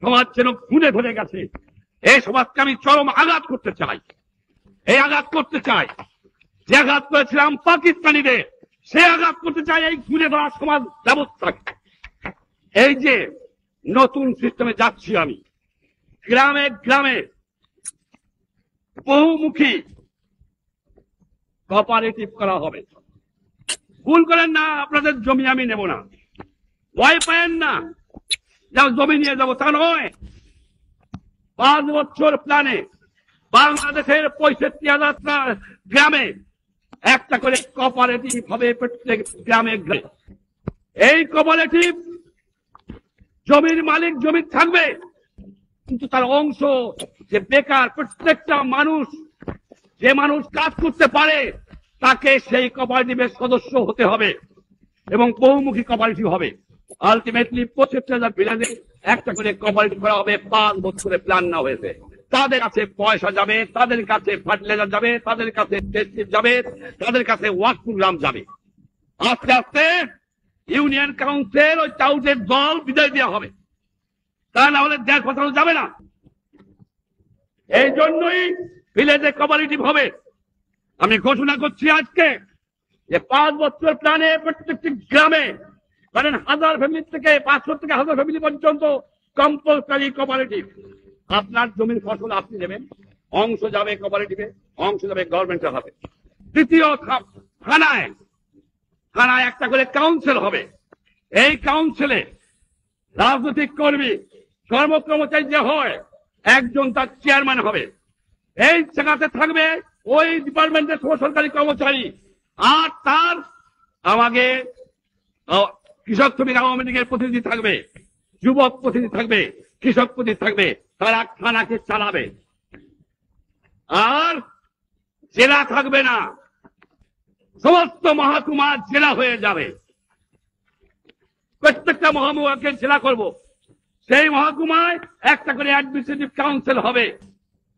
সমাজ যেন খুনে ধরে গেছে। এই সমাজকে আমি চরম আঘাত করতে চাই। এই আঘাত করতে চাই যে আঘাত করেছিলাম পাকিস্তানিদের, সে আঘাত করতে চাই এই খুনে ধরা সমাজ ব্যবস্থাকে। এই যে নতুন সিস্টেমে যাচ্ছি আমি, গ্রামে গ্রামে বহুমুখী কোঅপারেটিভ করা হবে। ভুল করেন না, আপনাদের জমি আমি নেব না, ভয় পায়েন না যাও জমি নিয়ে যাবো, তা নয়। 5 বছর প্ল্যানে বাংলাদেশের 65,000 গ্রামে একটা করে কোঅপারেটিভ হবে, প্রত্যেক গ্রামে গ্রামে। এই কোঅপারেটিভ জমির মালিক জমি থাকবে, কিন্তু তার অংশ যে বেকার প্রত্যেকটা মানুষ, যে মানুষ কাজ করতে পারে, তাকে সেই কোঅপারেটিভের সদস্য হতে হবে এবং বহুমুখী কোঅপারেটিভ হবে। আলটিমেটলি 65,000 ভিলেজে একটা করে কোঅপারেটিভ করা হবে। 5 বছরে প্ল্যান না হয়েছে। তাদের কাছে পয়সা যাবে, তাদের কাছে ফার্টিলাইজার যাবে, তাদের কাছে টেস্ট যাবে, তাদের কাছে ওয়ার্ক প্রোগ্রাম যাবে। আস্তে আস্তে ইউনিয়ন কাউন্সিল ওই টাউটের দল বিদায় দেওয়া হবে, তা না হলে দেশ বাঁচানো যাবে না। এই জন্যই ভিলেজে কোঅপারেটিভ হবে। আমি ঘোষণা করছি আজকে যে 5 বছর প্ল্যানে প্রত্যেকটি গ্রামে, ধরেন 1000 ফ্যামিলি থেকে 500 থেকে 1000 ফ্যামিলি পর্যন্ত কম্পালসারি কোঅপারেটিভ। আপনার জমির ফসল আপনি নেবেন, অংশ যাবে কোঅপারেটিভে, অংশ যাবে গভর্নমেন্টের হাতে। দ্বিতীয়, থানায় একটা করে কাউন্সিল হবে। এই কাউন্সিলে রাজনৈতিক কর্মী, কর্মচারী যে হয়, একজন তার চেয়ারম্যান হবে। এই জায়গাতে থাকবে ওই ডিপার্টমেন্টের সরকারি কর্মচারী, আর তার আমাকে কৃষক শ্রমিক আওয়ামী লীগের প্রতিনিধি থাকবে, যুবক প্রতিনিধি থাকবে, কৃষক প্রতিনিধি থাকবে। তারা থানাকে চালাবে। আর জেলা থাকবে না, সমস্ত মহকুমা জেলা হয়ে যাবে। প্রত্যেকটা মহকুমাকে জেলা করব। সেই মহকুমায় একটা করে অ্যাডমিনিস্ট্রেটিভ কাউন্সিল হবে,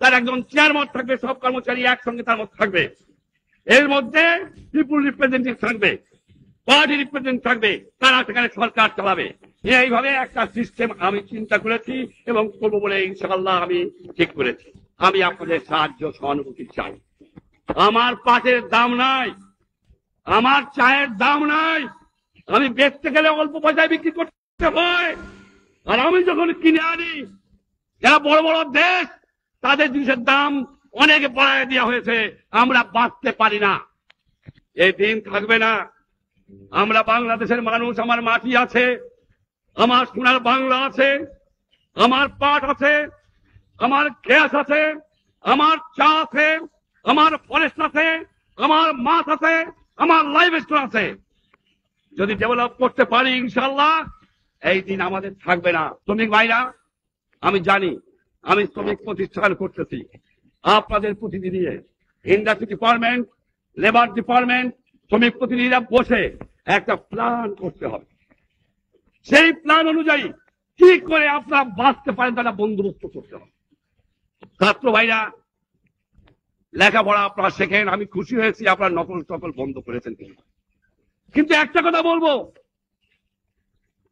তার একজন চেয়ারম্যান থাকবে, সব কর্মচারী একসঙ্গে তার মধ্যে থাকবে। এর মধ্যে পিপুল রিপ্রেজেন্টেটিভ থাকবে, পার্টি রিপ্রেজেন্টেটিভ থাকবে, তারা সেখানে সরকার চালাবে। এইভাবে একটা সিস্টেম আমি চিন্তা করেছি এবং করবো বলে ইনশাআল্লাহ আমি ঠিক করেছি। আমি আপনাদের সাহায্য সহানুভূতি চাই। আমার পাটের দাম নাই, আমার চায়ের দাম নাই, আমি বেচতে গেলে অল্প পয়সায় বিক্রি করতে হয়। আর আমি যখন কিনে আনি, যারা বড় বড় দেশ, তাদের জিনিসের দাম অনেক বাড়ায় দেওয়া হয়েছে, আমরা বাঁচতে পারি না। এই দিন থাকবে না। আমরা বাংলাদেশের মানুষ, আমার মাটি আছে, আমার সোনার বাংলা আছে, আমার পাট আছে, আমার গ্যাস আছে, আমার চা আছে, আমার ফরেস্ট আছে, আমার মাছ আছে, আমার লাইভ স্টোর আছে। যদি ডেভেলপ করতে পারি ইনশাআল্লাহ, এই দিন আমাদের থাকবে না। শ্রমিক ভাইরা, আমি জানি, আমি শ্রমিক প্রতিষ্ঠান করতেছি আপনাদের প্রতিনিধি নিয়ে। ইন্ডাস্ট্রি ডিপার্টমেন্ট, লেবার ডিপার্টমেন্ট, শ্রমিক প্রতিনিধিরা বসে একটা প্ল্যান করতে হবে। সেই প্ল্যান অনুযায়ী কি করে আপনারা বাঁচতে পারেন তারা বন্দোবস্ত করতে হবে। ছাত্র ভাইরা, লেখাপড়া আপনারা শেখেন, আমি খুশি হয়েছি আপনারা নকল টকল বন্ধ করেছেন। কিন্তু একটা কথা বলবো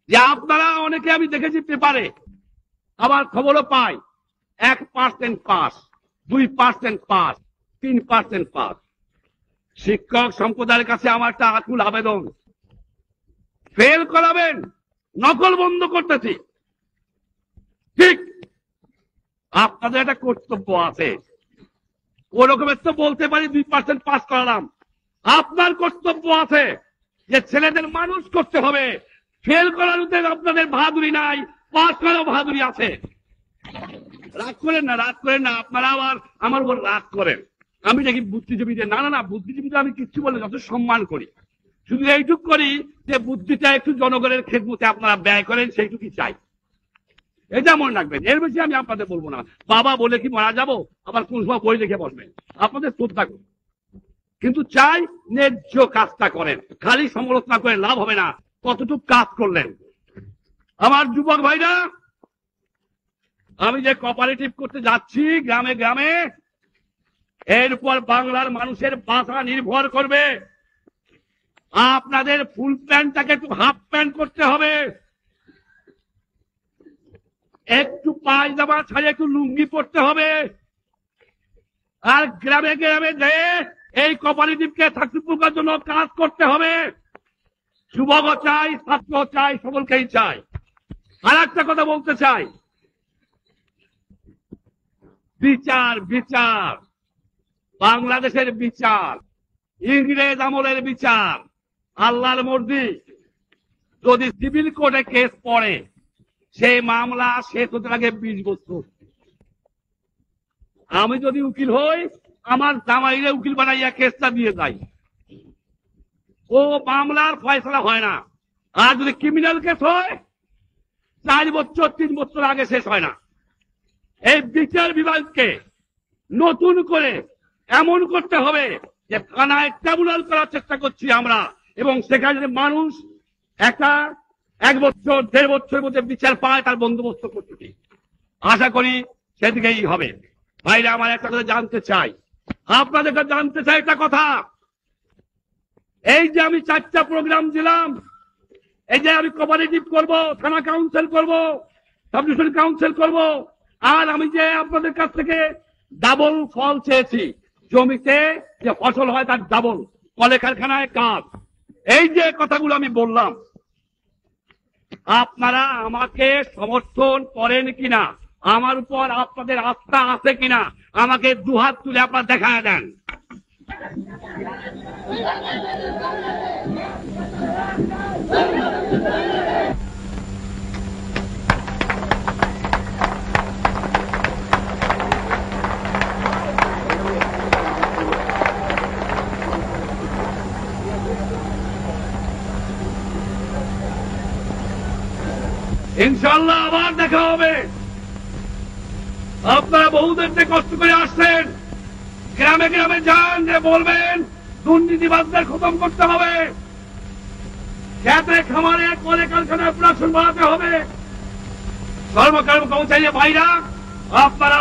যে আপনারা অনেকে আমি দেখেছি পেপারে, আবার খবরও পাই 1% পাস, 2% পাস, 3% পাস। শিক্ষক সম্প্রদায়ের কাছে আমার একটা আকুল আবেদন, ফেল করাবেন, নকল বন্ধ করতেছি। ঠিক আপনাদের একটা কর্তব্য আছে, ওরকমের তো বলতে পারি 2% পাস করালাম। আপনার কর্তব্য আছে যে ছেলেদের মানুষ করতে হবে। ফেল করার আপনাদের বাহাদুরি নাই, পাস করার বাহাদুরি আছে। রাগ করেন না, রাগ করেন না। আপনারা আবার আমার উপর রাগ করেন, আমি দেখি বুদ্ধিজীবীদের। না না না, বুদ্ধিজীবীদের আমি কিচ্ছু বলে যত সম্মান করি, শুধু এইটুক করি যে বুদ্ধিটা একটু জনগণের খেদমতে আপনারা ব্যয় করেন, সেইটুকুই চাই। এটা মনে রাখবেন, এর বেশি আমি আপনাদের বলবো না। বাবা বলে কি মারা যাবো, আবার কোন সময় বই লিখে বসবেন, আপনাদের শ্রদ্ধা করুন। কিন্তু চাই ন্যায্য কাজটা করেন, খালি সমালোচনা করে লাভ হবে না। কতটুকু কাজ করলেন আমার যুবক ভাইরা? আমি যে কোঅপারেটিভ করতে যাচ্ছি গ্রামে গ্রামে, এর উপর বাংলার মানুষের বাঁচা নির্ভর করবে। আপনাদের ফুল প্যান্টটাকে একটু হাফ প্যান্ট করতে হবে, একটু পায়জামা ছাড়িয়ে একটু লুঙ্গি পড়তে হবে, আর গ্রামে গ্রামে যেয়ে এই কোঅপারেটিভকে সাকসেসফুল করার জন্য কাজ করতে হবে। যুবক চাই, ছাত্র চাই, সকলকেই চাই। আর একটা কথা বলতে চাই, বিচার বিচার, বাংলাদেশের বিচার, ইংরেজ আমলের বিচার, আল্লাহর মর্জি। যদি সিভিল কোর্টে কেস পড়ে, সেই মামলা শেষ হতে লাগে 20 বছর। আমি যদি উকিল হই, আমার জামাইরে উকিল বানাইয়া কেসটা দিয়ে যাই, ও মামলার ফয়সালা হয় না। আর যদি ক্রিমিনাল কেস হয়, 4 বছর 3 বছর আগে শেষ হয় না। এই বিচার বিভাগকে নতুন করে এমন করতে হবে যে থানায় ট্রাইব্যুনাল করার চেষ্টা করছি আমরা, এবং সেখানে মানুষ একটা 1 বছর 1.5 বছরের মধ্যে বিচার পায়, তার বন্দোবস্ত করতেছি। আশা করি সেদিকেই হবে। ভাইরা আমার একটা কথা জানতে চাই, আপনাদের কাছে জানতে চাই একটা কথা। এই যে আমি 4টা প্রোগ্রাম দিলাম, এই যে আমি কোঅপারেটিভ করব, থানা কাউন্সিল করব, সাব ডিভিশন কাউন্সিল করব, আর আমি যে আপনাদের কাছ থেকে ডাবল ফল চেয়েছি, জমিতে যে ফসল হয় তার ডাবল, কলে কারখানায় কাজ, এই যে কথাগুলো আমি বললাম, আপনারা আমাকে সমর্থন করেন কিনা, আমার উপর আপনাদের আস্থা আছে কিনা, আমাকে দুহাত তুলে আপনারা দেখায় দেন। ইনশাআল্লাহ আবার দেখা হবে। আপনারা বহুদিন থেকে কষ্ট করে আসছেন, গ্রামে গ্রামে যান, যে বলবেন দুর্নীতিবাদদের খতম করতে হবে, খেতে খামারে কলে কারখানায় প্রোডাকশন বাড়াতে হবে। কর্মচারী ভাইরা, আপনারা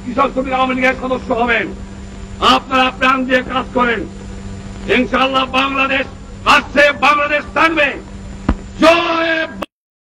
কৃষক শ্রমিক আওয়ামী লীগের সদস্য হবেন, আপনারা প্রাণ দিয়ে কাজ করেন। ইনশাআল্লাহ বাংলাদেশ আসছে, বাংলাদেশ থাকবে। জয়